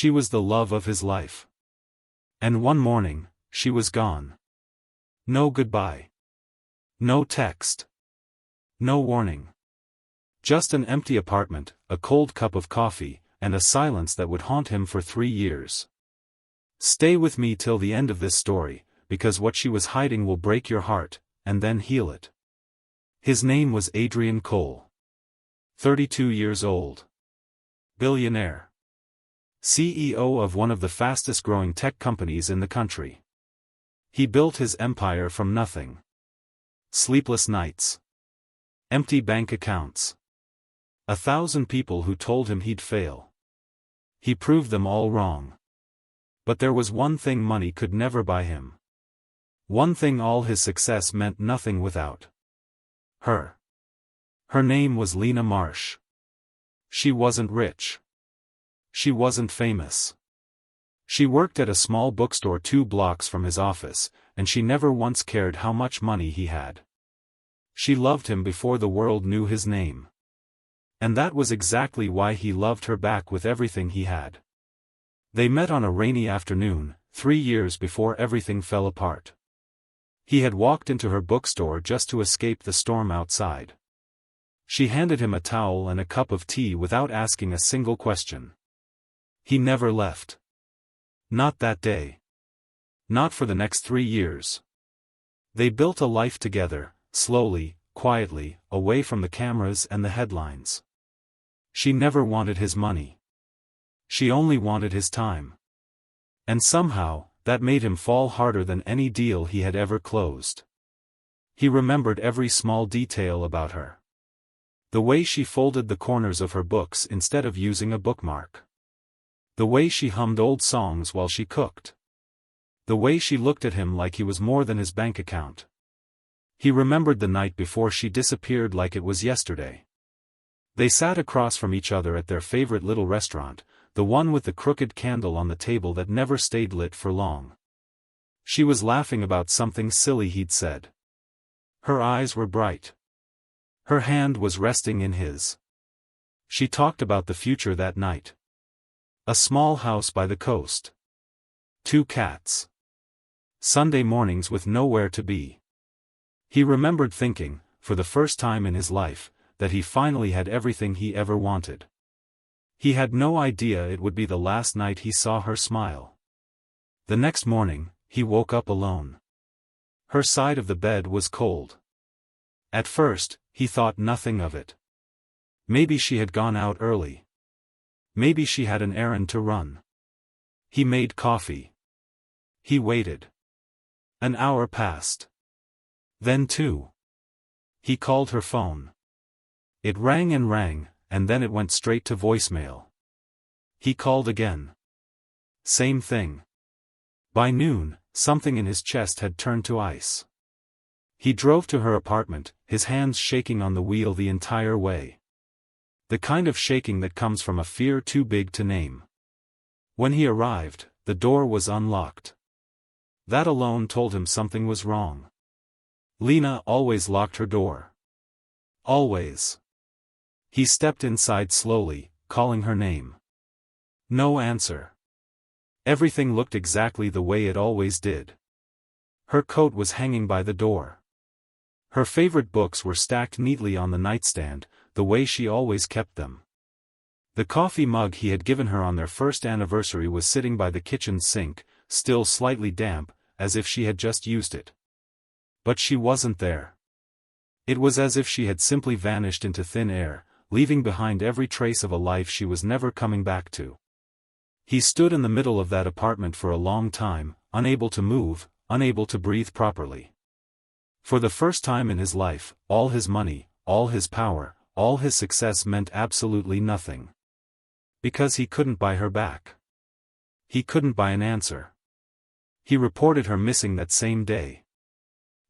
She was the love of his life. And one morning, she was gone. No goodbye. No text. No warning. Just an empty apartment, a cold cup of coffee, and a silence that would haunt him for 3 years. Stay with me till the end of this story, because what she was hiding will break your heart, and then heal it. His name was Adrian Cole. 32 years old. Billionaire. CEO of one of the fastest growing tech companies in the country. He built his empire from nothing. Sleepless nights. Empty bank accounts. 1,000 people who told him he'd fail. He proved them all wrong. But there was one thing money could never buy him. One thing all his success meant nothing without. Her. Her name was Lena Marsh. She wasn't rich. She wasn't famous. She worked at a small bookstore 2 blocks from his office, and she never once cared how much money he had. She loved him before the world knew his name. And that was exactly why he loved her back with everything he had. They met on a rainy afternoon, 3 years before everything fell apart. He had walked into her bookstore just to escape the storm outside. She handed him a towel and a cup of tea without asking a single question. He never left. Not that day. Not for the next 3 years. They built a life together, slowly, quietly, away from the cameras and the headlines. She never wanted his money. She only wanted his time. And somehow, that made him fall harder than any deal he had ever closed. He remembered every small detail about her. The way she folded the corners of her books instead of using a bookmark. The way she hummed old songs while she cooked. The way she looked at him like he was more than his bank account. He remembered the night before she disappeared like it was yesterday. They sat across from each other at their favorite little restaurant, the one with the crooked candle on the table that never stayed lit for long. She was laughing about something silly he'd said. Her eyes were bright. Her hand was resting in his. She talked about the future that night. A small house by the coast. 2 cats. Sunday mornings with nowhere to be. He remembered thinking, for the first time in his life, that he finally had everything he ever wanted. He had no idea it would be the last night he saw her smile. The next morning, he woke up alone. Her side of the bed was cold. At first, he thought nothing of it. Maybe she had gone out early. Maybe she had an errand to run. He made coffee. He waited. An hour passed. Then 2. He called her phone. It rang, and then it went straight to voicemail. He called again. Same thing. By noon, something in his chest had turned to ice. He drove to her apartment, his hands shaking on the wheel the entire way. The kind of shaking that comes from a fear too big to name. When he arrived, the door was unlocked. That alone told him something was wrong. Lena always locked her door. Always. He stepped inside slowly, calling her name. No answer. Everything looked exactly the way it always did. Her coat was hanging by the door. Her favorite books were stacked neatly on the nightstand, the way she always kept them. The coffee mug he had given her on their first anniversary was sitting by the kitchen sink, still slightly damp, as if she had just used it. But she wasn't there. It was as if she had simply vanished into thin air, leaving behind every trace of a life she was never coming back to. He stood in the middle of that apartment for a long time, unable to move, unable to breathe properly. For the first time in his life, all his money, all his power, all his success meant absolutely nothing. Because he couldn't buy her back. He couldn't buy an answer. He reported her missing that same day.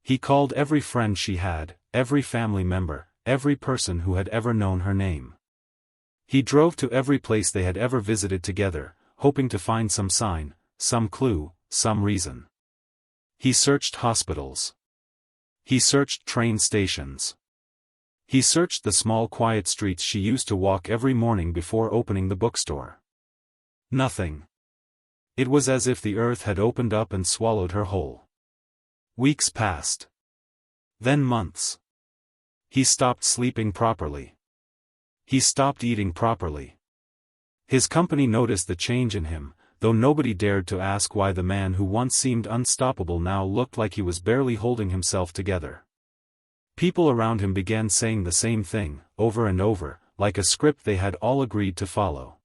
He called every friend she had, every family member, every person who had ever known her name. He drove to every place they had ever visited together, hoping to find some sign, some clue, some reason. He searched hospitals. He searched train stations. He searched the small quiet streets she used to walk every morning before opening the bookstore. Nothing. It was as if the earth had opened up and swallowed her whole. Weeks passed. Then months. He stopped sleeping properly. He stopped eating properly. His company noticed the change in him, though nobody dared to ask why the man who once seemed unstoppable now looked like he was barely holding himself together. People around him began saying the same thing, over and over, like a script they had all agreed to follow.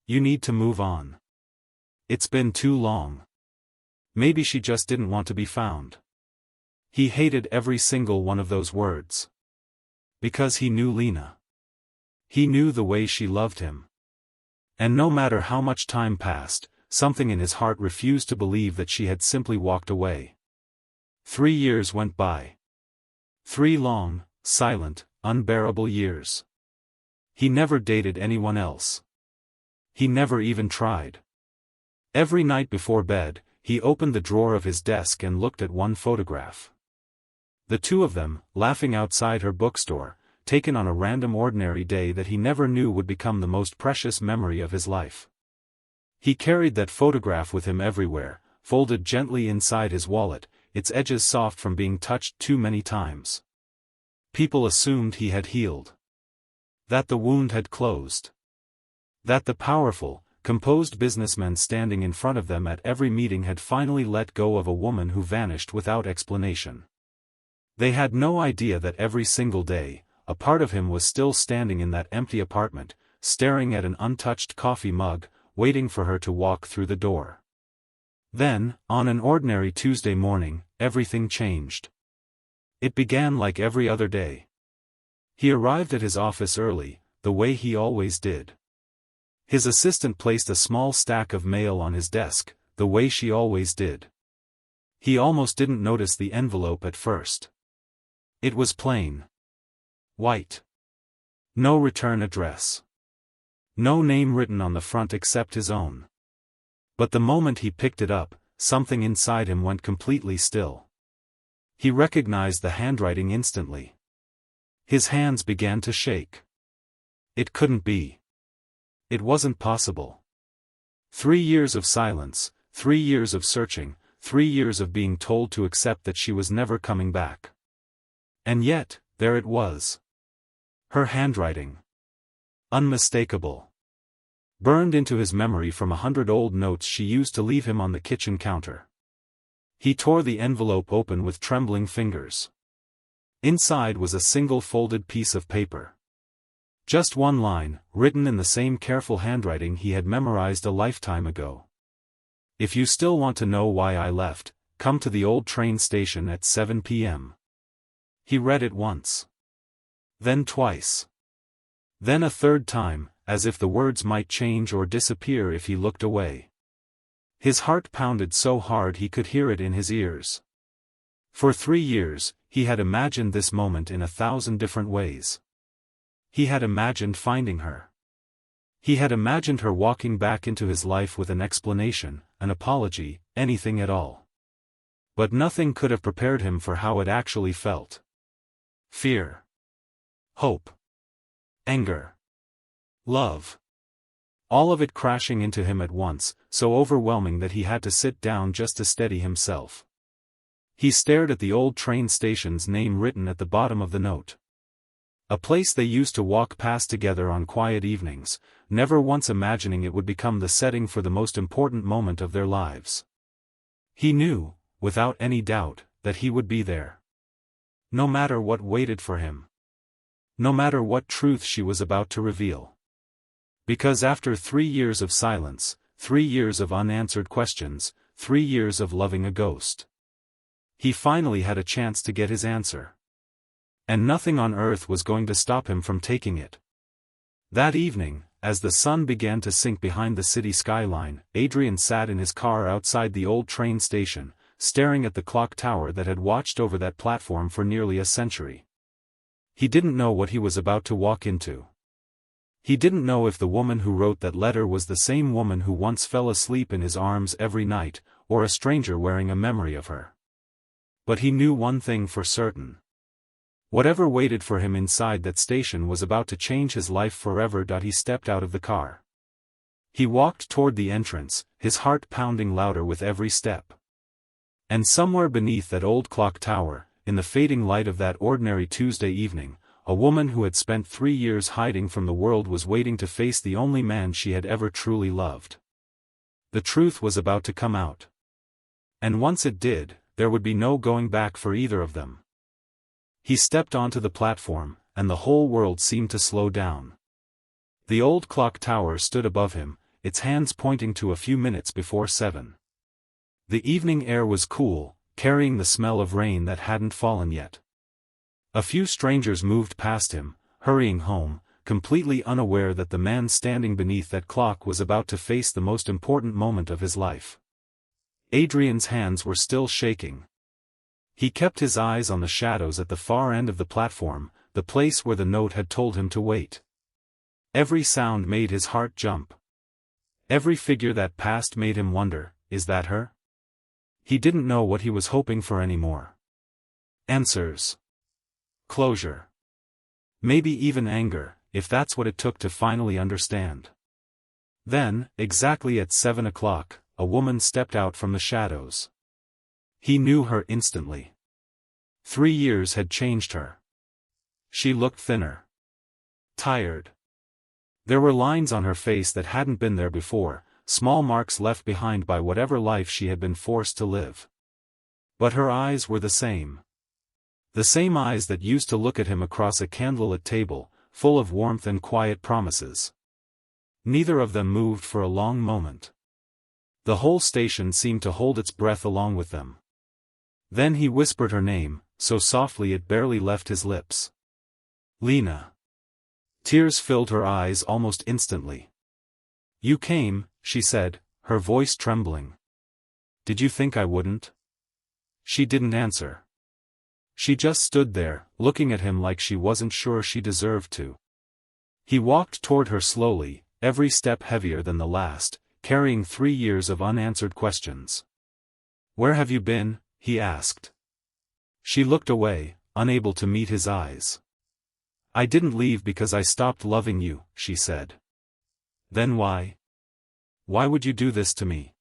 You need to move on. It's been too long. Maybe she just didn't want to be found. He hated every single one of those words. Because he knew Lena. He knew the way she loved him. And no matter how much time passed, something in his heart refused to believe that she had simply walked away. 3 years went by. 3 long, silent, unbearable years. He never dated anyone else. He never even tried. Every night before bed, he opened the drawer of his desk and looked at one photograph. The two of them, laughing outside her bookstore, taken on a random ordinary day that he never knew would become the most precious memory of his life. He carried that photograph with him everywhere, folded gently inside his wallet, its edges soft from being touched too many times. People assumed he had healed. That the wound had closed. That the powerful, composed businessman standing in front of them at every meeting had finally let go of a woman who vanished without explanation. They had no idea that every single day, a part of him was still standing in that empty apartment, staring at an untouched coffee mug, waiting for her to walk through the door. Then, on an ordinary Tuesday morning, everything changed. It began like every other day. He arrived at his office early, the way he always did. His assistant placed a small stack of mail on his desk, the way she always did. He almost didn't notice the envelope at first. It was plain. White. No return address. No name written on the front except his own. But the moment he picked it up, something inside him went completely still. He recognized the handwriting instantly. His hands began to shake. It couldn't be. It wasn't possible. 3 years of silence, 3 years of searching, 3 years of being told to accept that she was never coming back. And yet, there it was. Her handwriting. Unmistakable. Burned into his memory from 100 old notes she used to leave him on the kitchen counter. He tore the envelope open with trembling fingers. Inside was a single folded piece of paper. Just one line, written in the same careful handwriting he had memorized a lifetime ago. If you still want to know why I left, come to the old train station at 7 p.m. He read it once. Then twice. Then a third time, as if the words might change or disappear if he looked away. His heart pounded so hard he could hear it in his ears. For 3 years, he had imagined this moment in 1,000 different ways. He had imagined finding her. He had imagined her walking back into his life with an explanation, an apology, anything at all. But nothing could have prepared him for how it actually felt. Fear. Hope. Anger. Love. All of it crashing into him at once, so overwhelming that he had to sit down just to steady himself. He stared at the old train station's name written at the bottom of the note. A place they used to walk past together on quiet evenings, never once imagining it would become the setting for the most important moment of their lives. He knew, without any doubt, that he would be there. No matter what waited for him. No matter what truth she was about to reveal. Because after 3 years of silence, 3 years of unanswered questions, 3 years of loving a ghost, he finally had a chance to get his answer. And nothing on earth was going to stop him from taking it. That evening, as the sun began to sink behind the city skyline, Adrian sat in his car outside the old train station, staring at the clock tower that had watched over that platform for nearly a century. He didn't know what he was about to walk into. He didn't know if the woman who wrote that letter was the same woman who once fell asleep in his arms every night, or a stranger wearing a memory of her. But he knew one thing for certain. Whatever waited for him inside that station was about to change his life forever. He stepped out of the car. He walked toward the entrance, his heart pounding louder with every step. And somewhere beneath that old clock tower, in the fading light of that ordinary Tuesday evening, a woman who had spent 3 years hiding from the world was waiting to face the only man she had ever truly loved. The truth was about to come out. And once it did, there would be no going back for either of them. He stepped onto the platform, and the whole world seemed to slow down. The old clock tower stood above him, its hands pointing to a few minutes before 7. The evening air was cool, carrying the smell of rain that hadn't fallen yet. A few strangers moved past him, hurrying home, completely unaware that the man standing beneath that clock was about to face the most important moment of his life. Adrian's hands were still shaking. He kept his eyes on the shadows at the far end of the platform, the place where the note had told him to wait. Every sound made his heart jump. Every figure that passed made him wonder, is that her? He didn't know what he was hoping for anymore. Answers. Closure. Maybe even anger, if that's what it took to finally understand. Then, exactly at 7 o'clock, a woman stepped out from the shadows. He knew her instantly. 3 years had changed her. She looked thinner. Tired. There were lines on her face that hadn't been there before, small marks left behind by whatever life she had been forced to live. But her eyes were the same. The same eyes that used to look at him across a candlelit table, full of warmth and quiet promises. Neither of them moved for a long moment. The whole station seemed to hold its breath along with them. Then he whispered her name, so softly it barely left his lips. Lena. Tears filled her eyes almost instantly. You came, she said, her voice trembling. Did you think I wouldn't? She didn't answer. She just stood there, looking at him like she wasn't sure she deserved to. He walked toward her slowly, every step heavier than the last, carrying 3 years of unanswered questions. Where have you been? He asked. She looked away, unable to meet his eyes. I didn't leave because I stopped loving you, she said. Then why? Why would you do this to me?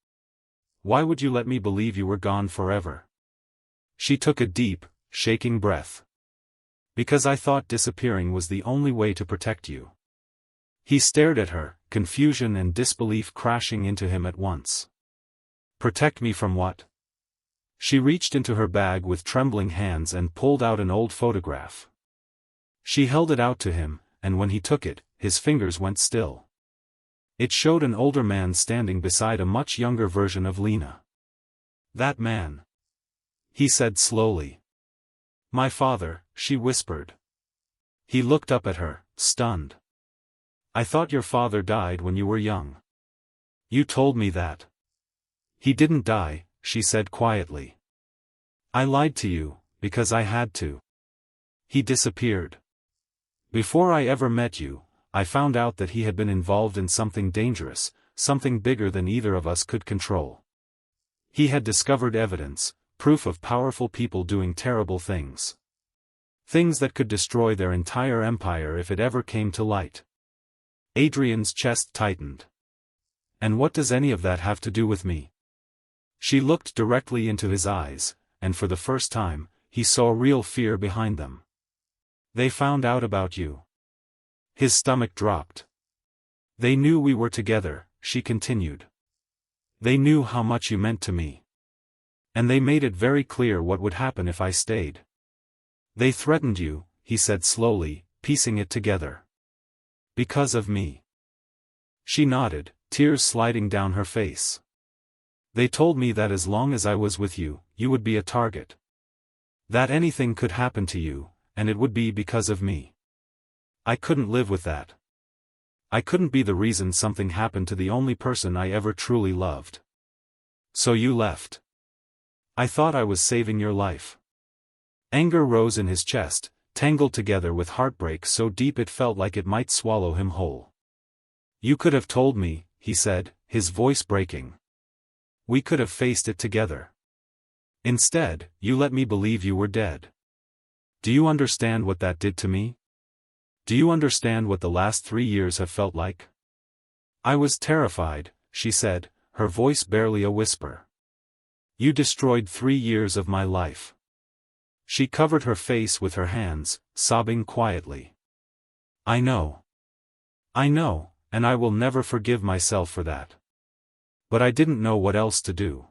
Why would you let me believe you were gone forever? She took a deep, shaking breath. Because I thought disappearing was the only way to protect you. He stared at her, confusion and disbelief crashing into him at once. Protect me from what? She reached into her bag with trembling hands and pulled out an old photograph. She held it out to him, and when he took it, his fingers went still. It showed an older man standing beside a much younger version of Lena. That man. He said slowly. My father, she whispered. He looked up at her, stunned. I thought your father died when you were young. You told me that. He didn't die, she said quietly. I lied to you, because I had to. He disappeared. Before I ever met you, I found out that he had been involved in something dangerous, something bigger than either of us could control. He had discovered evidence, proof of powerful people doing terrible things. Things that could destroy their entire empire if it ever came to light. Adrian's chest tightened. And what does any of that have to do with me? She looked directly into his eyes, and for the first time, he saw real fear behind them. They found out about you. His stomach dropped. They knew we were together, she continued. They knew how much you meant to me. And they made it very clear what would happen if I stayed. They threatened you, he said slowly, piecing it together. Because of me. She nodded, tears sliding down her face. They told me that as long as I was with you, you would be a target. That anything could happen to you, and it would be because of me. I couldn't live with that. I couldn't be the reason something happened to the only person I ever truly loved. So you left. I thought I was saving your life. Anger rose in his chest, tangled together with heartbreak so deep it felt like it might swallow him whole. You could have told me, he said, his voice breaking. We could have faced it together. Instead, you let me believe you were dead. Do you understand what that did to me? Do you understand what the last 3 years have felt like? I was terrified, she said, her voice barely a whisper. You destroyed 3 years of my life. She covered her face with her hands, sobbing quietly. I know. I know, and I will never forgive myself for that. But I didn't know what else to do.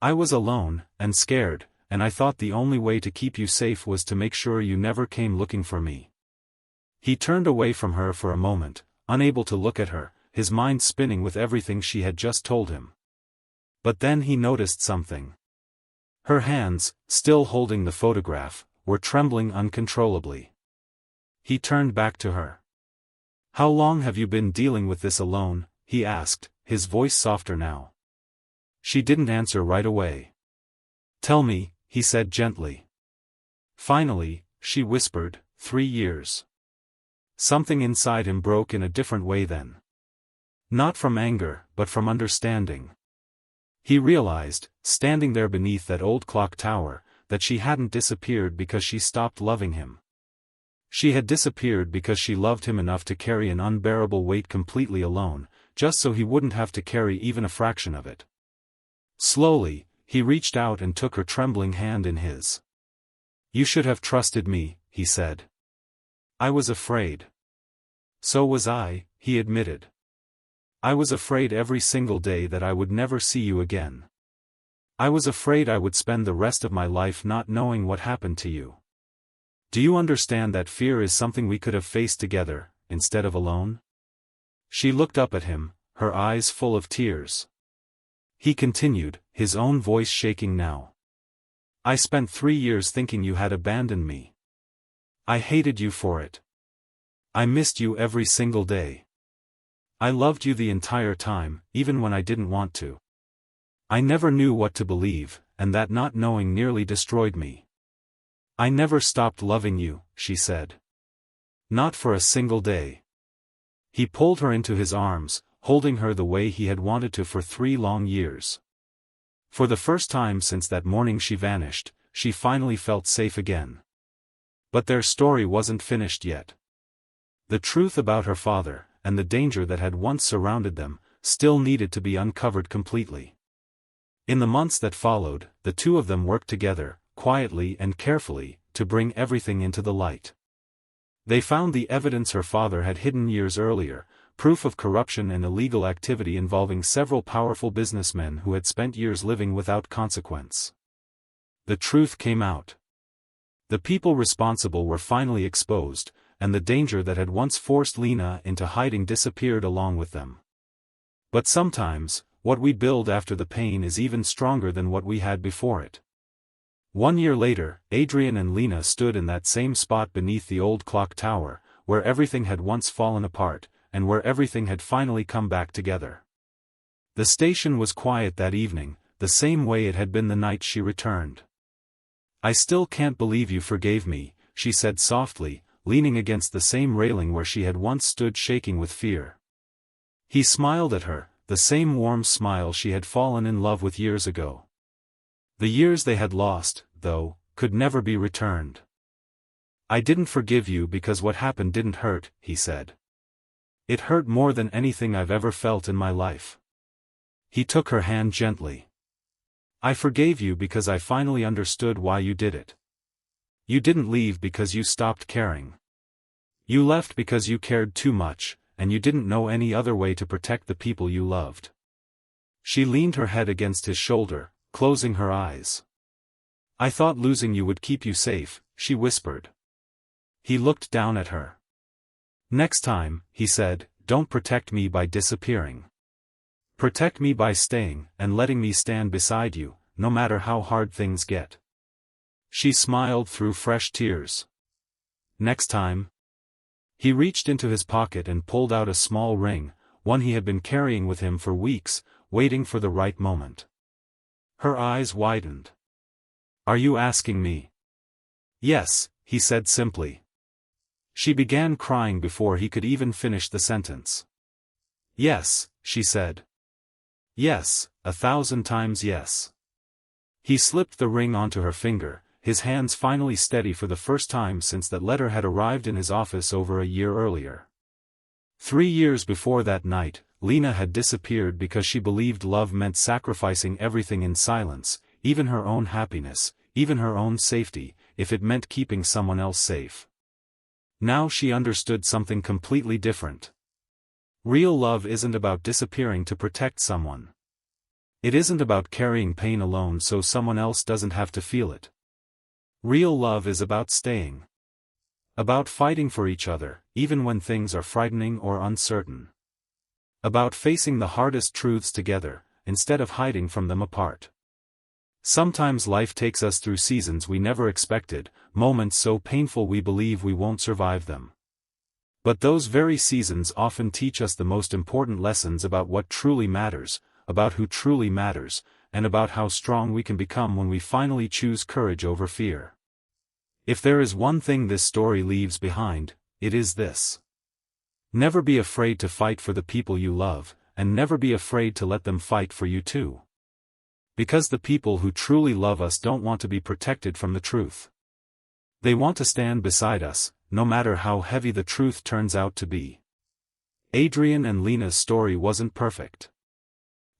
I was alone, and scared, and I thought the only way to keep you safe was to make sure you never came looking for me. He turned away from her for a moment, unable to look at her, his mind spinning with everything she had just told him. But then he noticed something. Her hands, still holding the photograph, were trembling uncontrollably. He turned back to her. How long have you been dealing with this alone? He asked, his voice softer now. She didn't answer right away. Tell me, he said gently. Finally, she whispered, 3 years. Something inside him broke in a different way then. Not from anger, but from understanding. He realized, standing there beneath that old clock tower, that she hadn't disappeared because she stopped loving him. She had disappeared because she loved him enough to carry an unbearable weight completely alone, just so he wouldn't have to carry even a fraction of it. Slowly, he reached out and took her trembling hand in his. You should have trusted me, he said. I was afraid. So was I, he admitted. I was afraid every single day that I would never see you again. I was afraid I would spend the rest of my life not knowing what happened to you. Do you understand that fear is something we could have faced together, instead of alone? She looked up at him, her eyes full of tears. He continued, his own voice shaking now. I spent 3 years thinking you had abandoned me. I hated you for it. I missed you every single day. I loved you the entire time, even when I didn't want to. I never knew what to believe, and that not knowing nearly destroyed me. I never stopped loving you, she said. Not for a single day. He pulled her into his arms, holding her the way he had wanted to for 3 long years. For the first time since that morning she vanished, she finally felt safe again. But their story wasn't finished yet. The truth about her father, and the danger that had once surrounded them, still needed to be uncovered completely. In the months that followed, the two of them worked together, quietly and carefully, to bring everything into the light. They found the evidence her father had hidden years earlier, proof of corruption and illegal activity involving several powerful businessmen who had spent years living without consequence. The truth came out. The people responsible were finally exposed, and the danger that had once forced Lena into hiding disappeared along with them. But sometimes, what we build after the pain is even stronger than what we had before it. 1 year later, Adrian and Lena stood in that same spot beneath the old clock tower, where everything had once fallen apart, and where everything had finally come back together. The station was quiet that evening, the same way it had been the night she returned. I still can't believe you forgave me, she said softly, leaning against the same railing where she had once stood shaking with fear. He smiled at her, the same warm smile she had fallen in love with years ago. The years they had lost, though, could never be returned. I didn't forgive you because what happened didn't hurt, he said. It hurt more than anything I've ever felt in my life. He took her hand gently. I forgave you because I finally understood why you did it. You didn't leave because you stopped caring. You left because you cared too much, and you didn't know any other way to protect the people you loved. She leaned her head against his shoulder, closing her eyes. I thought losing you would keep you safe, she whispered. He looked down at her. Next time, he said, don't protect me by disappearing. Protect me by staying, and letting me stand beside you, no matter how hard things get. She smiled through fresh tears. Next time. He reached into his pocket and pulled out a small ring, one he had been carrying with him for weeks, waiting for the right moment. Her eyes widened. Are you asking me? Yes, he said simply. She began crying before he could even finish the sentence. Yes, she said. Yes, 1,000 times yes. He slipped the ring onto her finger, his hands finally steady for the first time since that letter had arrived in his office over a year earlier. 3 years before that night, Lena had disappeared because she believed love meant sacrificing everything in silence, even her own happiness, even her own safety, if it meant keeping someone else safe. Now she understood something completely different. Real love isn't about disappearing to protect someone. It isn't about carrying pain alone so someone else doesn't have to feel it. Real love is about staying. About fighting for each other, even when things are frightening or uncertain. About facing the hardest truths together, instead of hiding from them apart. Sometimes life takes us through seasons we never expected, moments so painful we believe we won't survive them. But those very seasons often teach us the most important lessons about what truly matters, about who truly matters, and about how strong we can become when we finally choose courage over fear. If there is one thing this story leaves behind, it is this. Never be afraid to fight for the people you love, and never be afraid to let them fight for you too. Because the people who truly love us don't want to be protected from the truth. They want to stand beside us, no matter how heavy the truth turns out to be. Adrian and Lena's story wasn't perfect.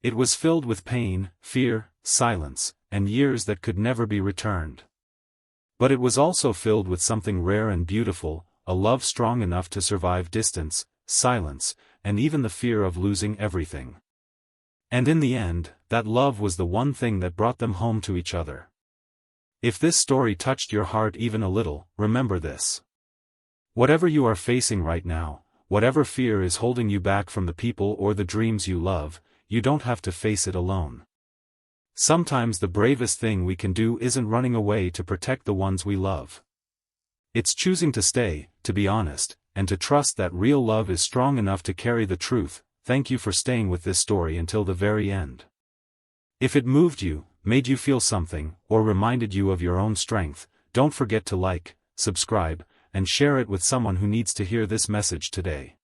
It was filled with pain, fear, silence, and years that could never be returned. But it was also filled with something rare and beautiful, a love strong enough to survive distance, silence, and even the fear of losing everything. And in the end, that love was the one thing that brought them home to each other. If this story touched your heart even a little, remember this. Whatever you are facing right now, whatever fear is holding you back from the people or the dreams you love, you don't have to face it alone. Sometimes the bravest thing we can do isn't running away to protect the ones we love. It's choosing to stay, to be honest, and to trust that real love is strong enough to carry the truth. Thank you for staying with this story until the very end. If it moved you, made you feel something, or reminded you of your own strength, don't forget to like, subscribe, and share it with someone who needs to hear this message today.